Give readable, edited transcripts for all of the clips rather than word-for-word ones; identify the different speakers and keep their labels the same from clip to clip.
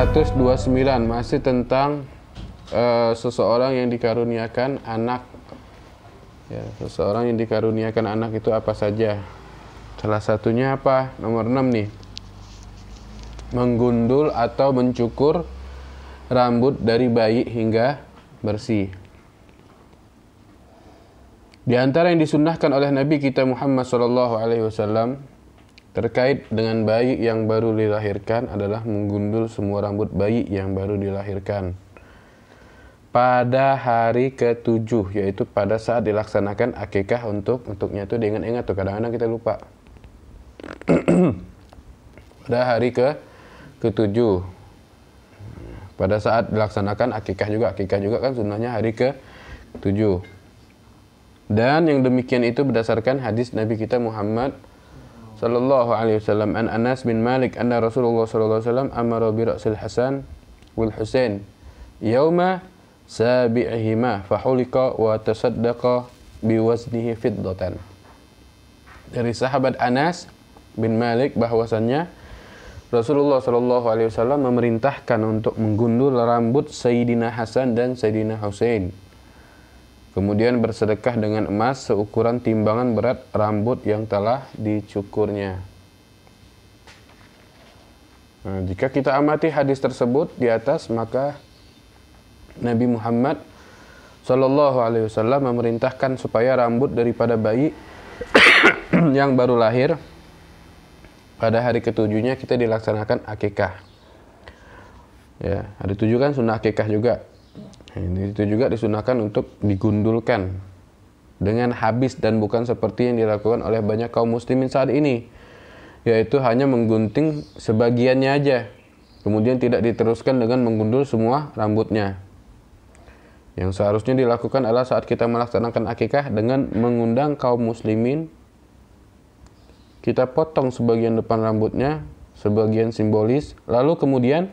Speaker 1: 129 masih tentang seseorang yang dikaruniakan anak. Ya, seseorang yang dikaruniakan anak itu apa saja? Salah satunya apa? Nomor 6 nih. Menggundul atau mencukur rambut dari bayi hingga bersih. Di antara yang disunnahkan oleh Nabi kita Muhammad SAW terkait dengan bayi yang baru dilahirkan adalah menggundul semua rambut bayi yang baru dilahirkan pada hari ke-7, yaitu pada saat dilaksanakan akikah. Untuknya itu diingat-ingat tuh, kadang-kadang kita lupa. Pada hari ke-7, pada saat dilaksanakan akikah juga kan sunnahnya hari ke-7. Dan yang demikian itu berdasarkan hadis Nabi kita Muhammad sallallahu alaihi wasallam, an Anas bin Malik anna Rasulullah sallallahu alaihi wasallam amara bi ra'sil Hasan wal Husain yauma sabi'ihima fahuliqa wa tasaddaqa bi waznihi fiddatan. Dari sahabat Anas bin Malik bahwasannya Rasulullah sallallahu alaihi wasallam memerintahkan untuk menggundul rambut Sayyidina Hasan dan Sayyidina Husain. Kemudian bersedekah dengan emas seukuran timbangan berat rambut yang telah dicukurnya. Nah, jika kita amati hadis tersebut di atas, maka Nabi Muhammad Sallallahu Alaihi Wasallam memerintahkan supaya rambut daripada bayi yang baru lahir pada hari ketujuhnya kita dilaksanakan akikah. Ya, hari 7 kan sunnah akikah juga. Itu juga disunahkan untuk digundulkan dengan habis dan bukan seperti yang dilakukan oleh banyak kaum muslimin saat ini, yaitu hanya menggunting sebagiannya aja, kemudian tidak diteruskan dengan menggundul semua rambutnya. Yang seharusnya dilakukan adalah saat kita melaksanakan akikah dengan mengundang kaum muslimin, kita potong sebagian depan rambutnya, sebagian simbolis, lalu kemudian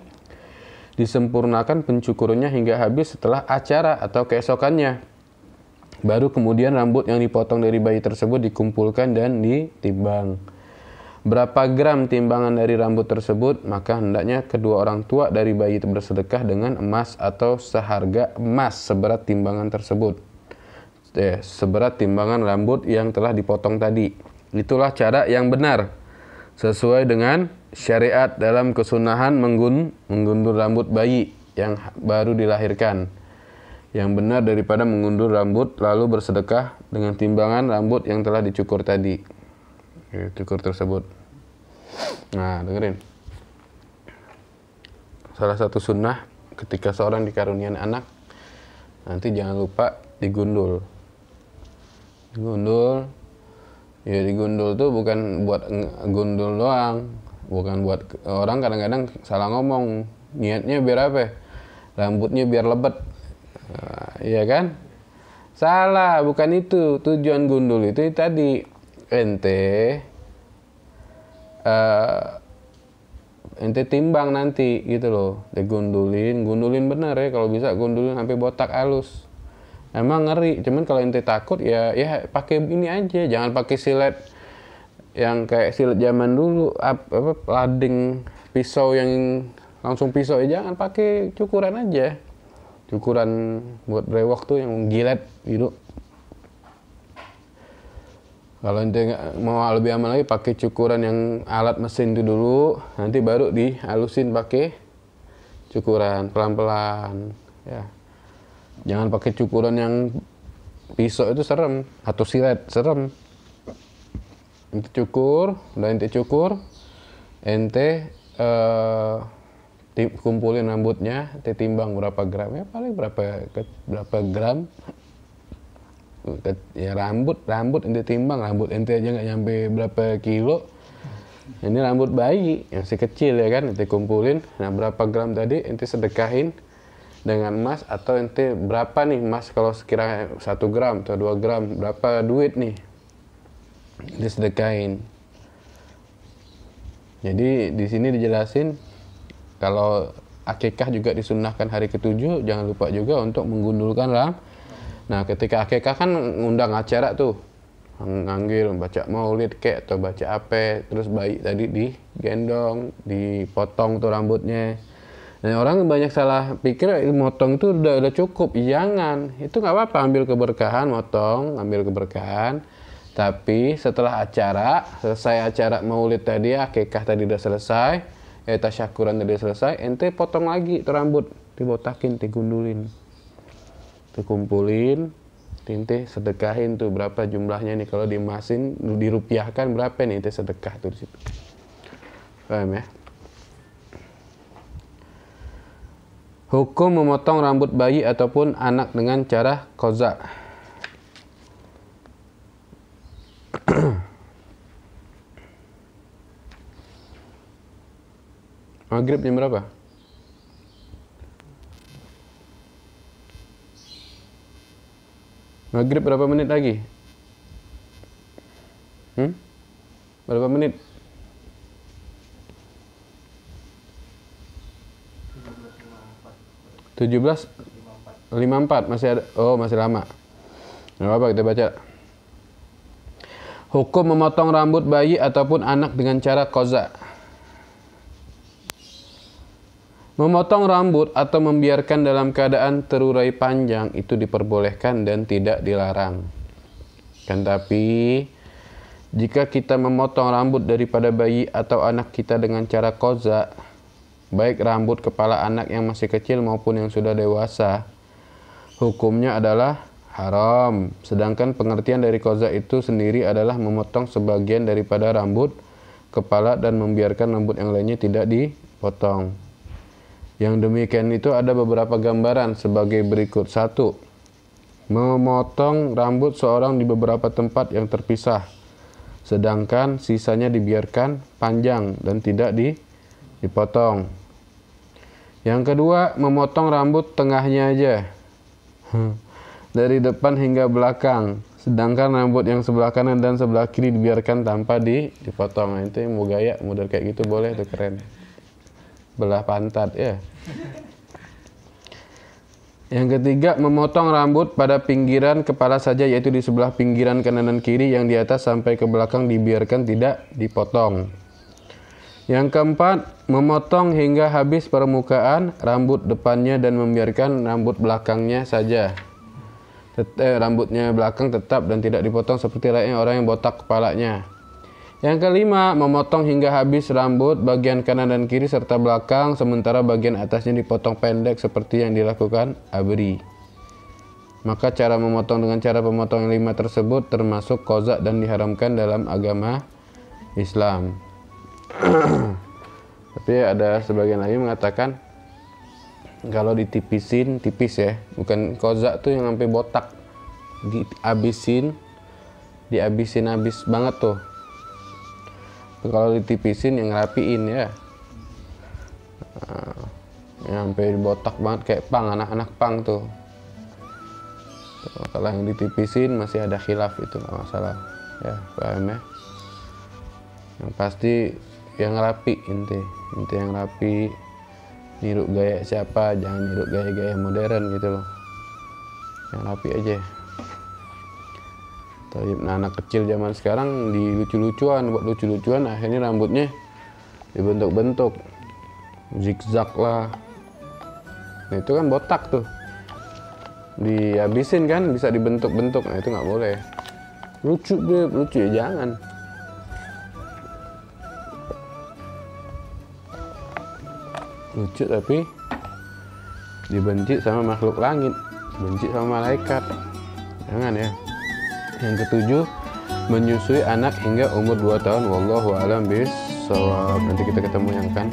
Speaker 1: disempurnakan pencukurannya hingga habis setelah acara atau keesokannya. Baru kemudian rambut yang dipotong dari bayi tersebut dikumpulkan dan ditimbang. Berapa gram timbangan dari rambut tersebut? Maka hendaknya kedua orang tua dari bayi itu bersedekah dengan emas atau seharga emas seberat timbangan tersebut. Seberat timbangan rambut yang telah dipotong tadi. Itulah cara yang benar sesuai dengan syariat dalam kesunahan menggundul rambut bayi yang baru dilahirkan. Yang benar daripada mengundur rambut lalu bersedekah dengan timbangan rambut yang telah dicukur tadi. Cukur tersebut. Nah, dengerin. Salah satu sunnah ketika seorang dikaruniai anak, nanti jangan lupa digundul. Ya, digundul tuh bukan buat gundul doang. Bukan buat, orang kadang-kadang salah ngomong, niatnya biar apa? Rambutnya biar lebat. Iya kan? Salah, bukan itu. Tujuan gundul itu tadi ente timbang nanti gitu loh. Gundulin bener ya, kalau bisa gundulin sampai botak halus. Emang ngeri, cuman kalau ente takut ya pakai ini aja, jangan pakai silet yang kayak silet zaman dulu, lading pisau yang langsung pisau, ya jangan, pakai cukuran aja. Cukuran buat brewok tuh yang gilet gitu. Kalau ente mau lebih aman lagi, pakai cukuran yang alat mesin itu dulu, nanti baru dihalusin pakai cukuran pelan-pelan ya. Jangan pakai cukuran yang pisau, itu serem, atau silet serem. Ente cukur, udah ente cukur, ente kumpulin rambutnya, ente timbang berapa gram, ya paling berapa gram. Ya rambut ente timbang, rambut ente aja nggak nyampe berapa kilo. Ini rambut bayi yang si kecil ya kan, ente kumpulin. Nah, berapa gram tadi ente sedekahin dengan emas, atau ente berapa nih emas, kalau sekira 1 gram atau 2 gram, berapa duit nih disedekain. Jadi di sini dijelasin kalau akikah juga disunnahkan hari ke-7, jangan lupa juga untuk menggundulkan rambut. Nah, ketika akikah kan ngundang acara tuh, nganggil baca maulid kek atau baca apa, terus bayi tadi digendong, dipotong tuh rambutnya, Dan orang banyak salah pikir motong itu udah cukup. Jangan, itu nggak apa-apa, ambil keberkahan, motong, ambil keberkahan. Tapi setelah selesai acara maulid tadi, akikah tadi udah selesai, tasyakuran tadi udah selesai, ente potong lagi itu rambut, dibotakin, digundulin, dikumpulin, ente sedekahin tuh berapa jumlahnya nih, kalau diemasin, dirupiahkan berapa nih ente sedekah tuh di situ. Paham ya? Hukum memotong rambut bayi ataupun anak dengan cara qaza. Maghrib jam berapa? Maghrib berapa menit lagi? Berapa menit? 17:54 masih ada. Oh, masih lama. Nggak apa-apa, kita baca. Hukum memotong rambut bayi ataupun anak dengan cara qaza. Memotong rambut atau membiarkan dalam keadaan terurai panjang itu diperbolehkan dan tidak dilarang. Kan tapi jika kita memotong rambut daripada bayi atau anak kita dengan cara qaza, baik rambut kepala anak yang masih kecil maupun yang sudah dewasa, hukumnya adalah haram. Sedangkan pengertian dari qaza itu sendiri adalah memotong sebagian daripada rambut kepala dan membiarkan rambut yang lainnya tidak dipotong. Yang demikian itu ada beberapa gambaran sebagai berikut. 1. Memotong rambut seorang di beberapa tempat yang terpisah, sedangkan sisanya dibiarkan panjang dan tidak dipotong. Yang kedua, memotong rambut tengahnya aja, dari depan hingga belakang, sedangkan rambut yang sebelah kanan dan sebelah kiri dibiarkan tanpa dipotong. Nah, itu yang mau gaya, model kayak gitu boleh tuh, keren. Belah pantat ya. Yang ketiga, memotong rambut pada pinggiran kepala saja, yaitu di sebelah pinggiran kanan dan kiri, yang di atas sampai ke belakang dibiarkan tidak dipotong. Yang keempat, memotong hingga habis permukaan rambut depannya dan membiarkan rambut belakangnya saja. Rambutnya belakang tetap dan tidak dipotong seperti layaknya orang yang botak kepalanya. Yang kelima, memotong hingga habis rambut bagian kanan dan kiri serta belakang, sementara bagian atasnya dipotong pendek seperti yang dilakukan abri. Maka cara memotong dengan cara pemotong yang 5 tersebut termasuk qaza dan diharamkan dalam agama Islam. Tapi ada sebagian lagi mengatakan kalau ditipisin, tipis ya, bukan qaza tuh yang sampai botak, dihabisin habis banget tuh. Kalau ditipisin yang rapiin ya, yang sampai botak banget kayak pang, anak-anak pang tuh. Kalau yang ditipisin masih ada khilaf, itu nggak masalah ya, paham ya. Yang pasti yang rapi, inti yang rapi, niru gaya siapa, jangan niru gaya-gaya modern gitu loh, yang rapi aja. Nah, anak kecil zaman sekarang buat lucu-lucuan, akhirnya rambutnya dibentuk-bentuk, zigzag lah. Nah, itu kan botak tuh, dihabisin kan, bisa dibentuk-bentuk. Nah, itu nggak boleh. Lucu ya, jangan. Lucu tapi dibenci sama makhluk langit, benci sama malaikat, jangan ya. Yang ketujuh, menyusui anak hingga umur 2 tahun. Wallahu a'lam bishawab. Nanti kita ketemu yang kan.